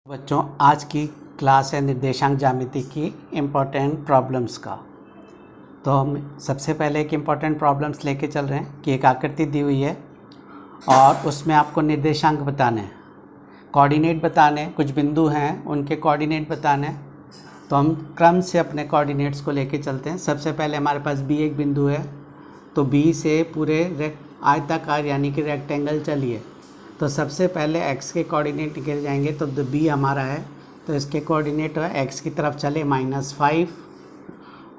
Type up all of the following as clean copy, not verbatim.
बच्चों, आज की क्लास है निर्देशांक ज्यामिति की इम्पोर्टेंट प्रॉब्लम्स का। तो हम सबसे पहले एक इम्पोर्टेंट प्रॉब्लम्स लेके चल रहे हैं कि एक आकृति दी हुई है और उसमें आपको निर्देशांक बताने हैं, कोऑर्डिनेट बताने हैं, कुछ बिंदु हैं उनके कोऑर्डिनेट बताने हैं। तो हम क्रम से अपने कोऑर्डिनेट्स को लेके चलते हैं। सबसे पहले हमारे पास बी एक बिंदु है, तो बी से पूरे आयताकार यानी कि रेक्टेंगल चलिए। तो सबसे पहले x के कोऑर्डिनेट निकल जाएंगे, तो b हमारा है तो इसके कोऑर्डिनेट है x की तरफ चले -5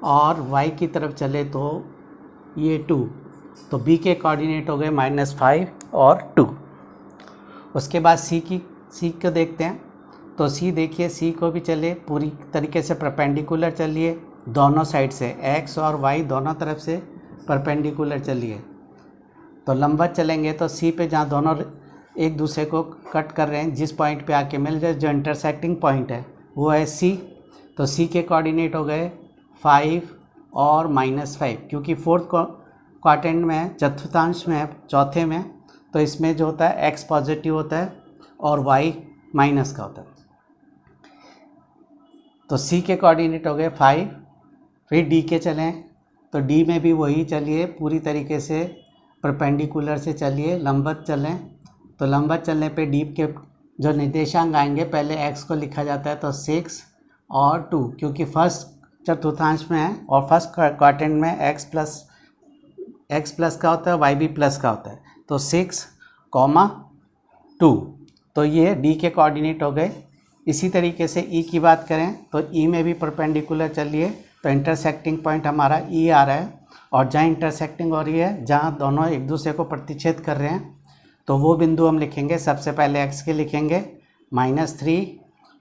और y की तरफ चले तो ये 2, तो b के कोऑर्डिनेट हो गए -5 और 2। उसके बाद c को देखते हैं। तो c देखिए, c को भी चले पूरी तरीके से परपेंडिकुलर चलिए, दोनों साइड से x और y दोनों तरफ से परपेंडिकुलर चलिए। तो लंबवत चलेंगे तो c पे जहाँ दोनों एक दूसरे को कट कर रहे हैं, जिस पॉइंट पे आके मिल जाए, जो इंटरसेक्टिंग पॉइंट है वो है c। तो c के कोऑर्डिनेट हो गए 5 और -5, क्योंकि फोर्थ क्वाड्रेंट में है, चतुर्थांश में है, चौथे में, तो इसमें जो होता है x पॉजिटिव होता है और y माइनस का होता है। तो c के कोऑर्डिनेट हो गए 5। फिर d के चलें तो d में भी वही चलिए, पूरी तरीके से परपेंडिकुलर से चलिए, लंबवत चलें। तो लंबवत चलने पे d के जो निर्देशांक आएंगे, पहले x को लिखा जाता है तो 6 और 2, क्योंकि फर्स्ट चतुर्थांश में है और फर्स्ट क्वाड्रेंट में x प्लस का होता है, y भी प्लस का होता है, तो 6, 2। तो ये d के कोऑर्डिनेट हो गए। इसी तरीके से e की बात करें तो e में भी परपेंडिकुलर चलिए, तो इंटरसेक्टिंग पॉइंट हमारा e आ रहा है, और जहाँ इंटरसेक्टिंग हो रही है, जहाँ दोनों एक दूसरे को प्रतिच्छेद कर रहे हैं, तो वो बिंदु हम लिखेंगे। सबसे पहले x के लिखेंगे -3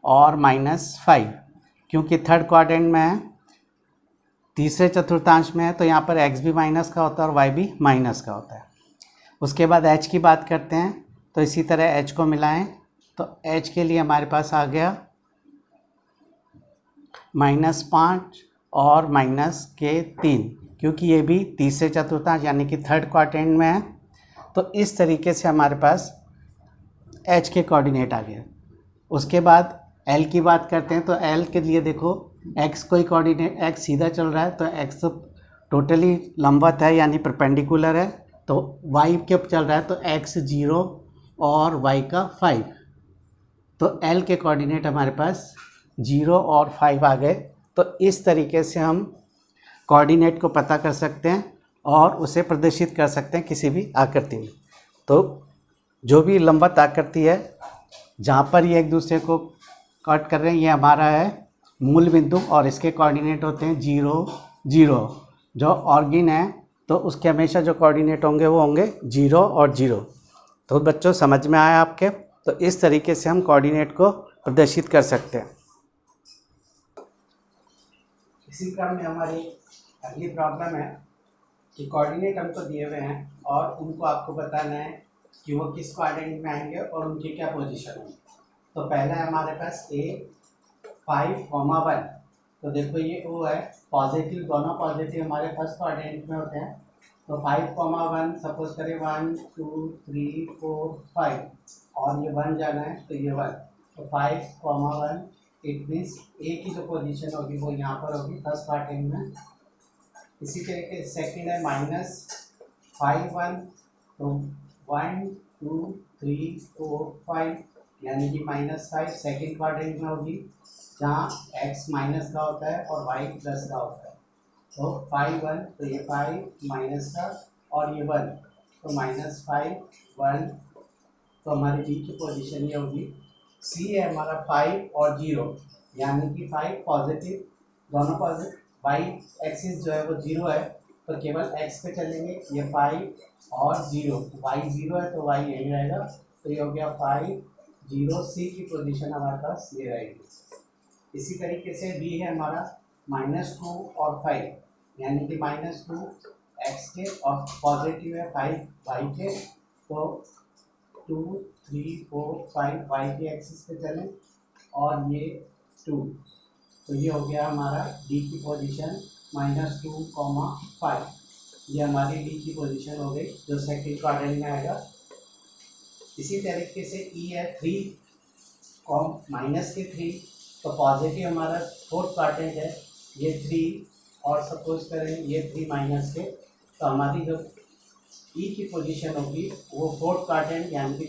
और -5, क्योंकि थर्ड क्वाड्रेंट में है, तीसरे चतुर्थांश में है, तो यहाँ पर x भी माइनस का होता है और y भी माइनस का होता है। उसके बाद h की बात करते हैं, तो इसी तरह h को मिलाएं, तो h के लिए हमारे पास आ गया -5 और -3, क्योंकि ये भी तीसरे चतुर्थांश यानी कि थर्ड क्वाड्रेंट में है। तो इस तरीके से हमारे पास h के कोऑर्डिनेट आ गया। उसके बाद l की बात करते हैं, तो l के लिए देखो, x कोई कोऑर्डिनेट, x सीधा चल रहा है तो x टोटली लंबवत है यानी परपेंडिकुलर है, तो y के चल रहा है तो x 0 और y का 5, तो l के कोऑर्डिनेट हमारे पास 0 और 5 आ गए। तो इस तरीके से हम कोऑर्डिनेट को पता कर सकते हैं और उसे प्रदर्शित कर सकते हैं किसी भी आकृति में। तो जो भी लंबवत आकृति है, जहाँ पर ये एक दूसरे को कट कर रहे हैं, ये हमारा है मूल बिंदु और इसके कोऑर्डिनेट होते हैं 0, 0। जो ऑर्गिन है तो उसके हमेशा जो कोऑर्डिनेट होंगे वो होंगे 0 और 0। तो बच्चों, समझ में आया आपके? तो इस तरीके से हम कोऑर्डिनेट को प्रदर्शित कर सकते हैं। इसी क्रम में हमारी अगली प्रॉब्लम है कि कोऑर्डिनेट हमको दिए हुए हैं और उनको आपको बताना है कि वो किस क्वाड्रेंट में आएंगे और उनकी क्या पोजीशन होगी। तो पहला है हमारे पास a 5, 1। तो देखो ये वो है पॉजिटिव, दोनों पॉजिटिव हमारे फर्स्ट क्वाड्रेंट में होते हैं। तो 5, 1 सपोज करें 1, 2, 3, 4, 5 और ये 1 जाना है तो ये 1, तो 5, 1, इट मीन्स a की जो पोजीशन होगी वो यहाँ पर होगी फर्स्ट क्वाड्रेंट में। इसी तरीके सेकंड है -5, 1, तो 1, 2, 3, 4, 5 यानी कि -5 सेकंड क्वाड्रेंट में होगी, जहाँ x माइनस का होता है और y प्लस का होता है। तो 5, 1, तो ये 5 माइनस का और ये 1, तो -5, 1। तो हमारी b की पोजीशन ये होगी। c है हमारा 5 और 0, यानी कि 5 पॉजिटिव, दोनों पॉजिटिव, y एक्सिस जो है वो 0 है, तो केवल x पे चलेंगे, ये 5 और 0, y 0 है तो y यही रहेगा, तो ये हो गया 5, 0। c की पोजीशन हमारे पास ये रहेगी। इसी तरीके से b है हमारा -2 और 5, यानी कि -2 x के और पॉजिटिव है 5 y के, तो 2, 3, 4, 5 y के एक्सिस पे चलें और ये 2, तो ये हो गया हमारा d की पोजीशन -2, 5। ये हमारी d की पोजीशन हो गई जो सेकंड क्वाड्रेंट में आएगा। इसी तरीके से e है 3 माइनस के 3, तो पॉजिटिव हमारा फोर्थ क्वाड्रेंट है, ये 3 और सपोज करें ये 3 माइनस के, तो हमारी जो ई की पोजीशन होगी वो फोर्थ क्वाड्रेंट यानी कि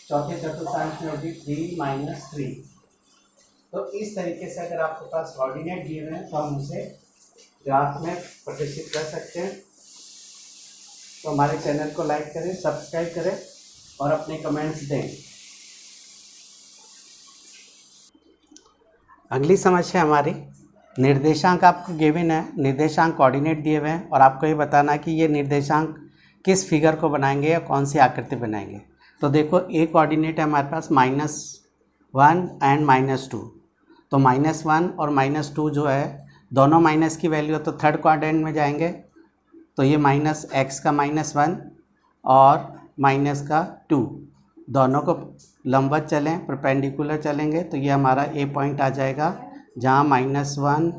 चौथे चतुर्थांश में होगी 3 - 3। तो इस तरीके से अगर आपके पास कोऑर्डिनेट दिए हुए हैं तो हम उसे ग्राफ में प्रदर्शित कर सकते हैं। तो हमारे चैनल को लाइक करें, सब्सक्राइब करें और अपने कमेंट्स दें। अगली समस्या हमारी निर्देशांक आपको गिवन है, निर्देशांक कोऑर्डिनेट दिए हुए हैं और आपको ये बताना है कि ये निर्देशांक किस फिगर को बनाएंगे या कौन सी आकृति बनाएंगे। तो देखो ए कोऑर्डिनेट है हमारे पास -1 एंड -2, तो -1 और -2 जो है दोनों माइनस की वैल्यू तो थर्ड क्वाड्रेंट में जाएंगे, तो ये -x का -1 और -2 दोनों को लंबवत चलें, परपेंडिकुलर चलेंगे, तो ये हमारा ए पॉइंट आ जाएगा जहाँ -1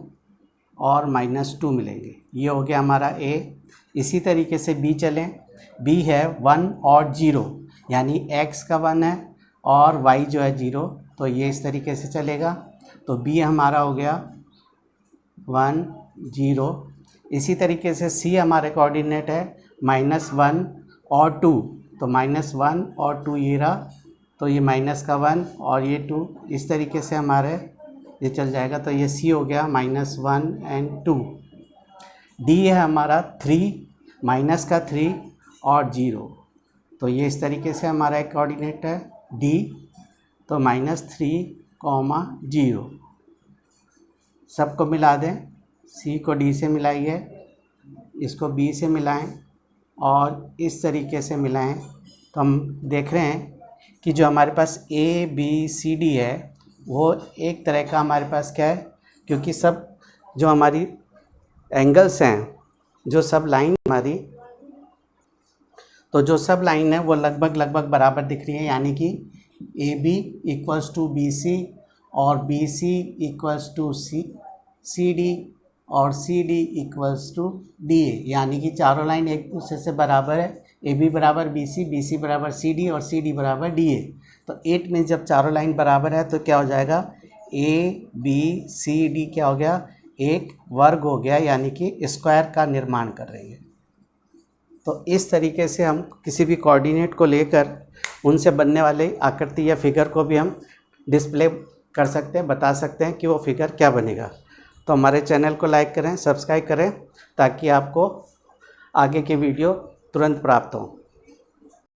और -2 मिलेंगे। ये हो गया हमारा ए। इसी तरीके से बी चलें, बी है 1 और 0 यानी x का 1 है और y जो है 0, तो ये इस तरीके से चलेगा, तो बी हमारा हो गया 1 0। इसी तरीके से सी हमारे कोऑर्डिनेट है -1 और 2, तो -1 और 2 ये रहा, तो ये माइनस का 1 और ये 2, इस तरीके से हमारे ये चल जाएगा, तो ये सी हो गया -1 एंड 2। डी है हमारा 3 माइनस का 3 और 0, तो ये इस तरीके से हमारा एक कोऑर्डिनेट है डी, तो -3, 0 सबको मिला दें, सी को डी से मिलाइए, इसको बी से मिलाएं और इस तरीके से मिलाएं, तो हम देख रहे हैं कि जो हमारे पास ए बी सी डी है वो एक तरह का हमारे पास क्या है, क्योंकि सब जो हमारी एंगल्स हैं, जो सब लाइन हमारी, तो जो सब लाइन है वो लगभग बराबर दिख रही है, यानी कि A B equals to B C और B C equals to C D और C D equals to D A, यानी कि चारों लाइन एक दूसरे से बराबर है, ए बी बराबर बी सी बराबर सी डी और सी डी बराबर डी ए। तो 8 में जब चारों लाइन बराबर है तो क्या हो जाएगा, ए बी सी डी क्या हो गया, एक वर्ग हो गया, यानी कि स्क्वायर का निर्माण कर रही है। तो इस तरीके से हम किसी भी कोऑर्डिनेट को लेकर उनसे बनने वाले आकृति या फिगर को भी हम डिस्प्ले कर सकते हैं, बता सकते हैं कि वो फिगर क्या बनेगा। तो हमारे चैनल को लाइक करें, सब्सक्राइब करें ताकि आपको आगे के वीडियो तुरंत प्राप्त हों।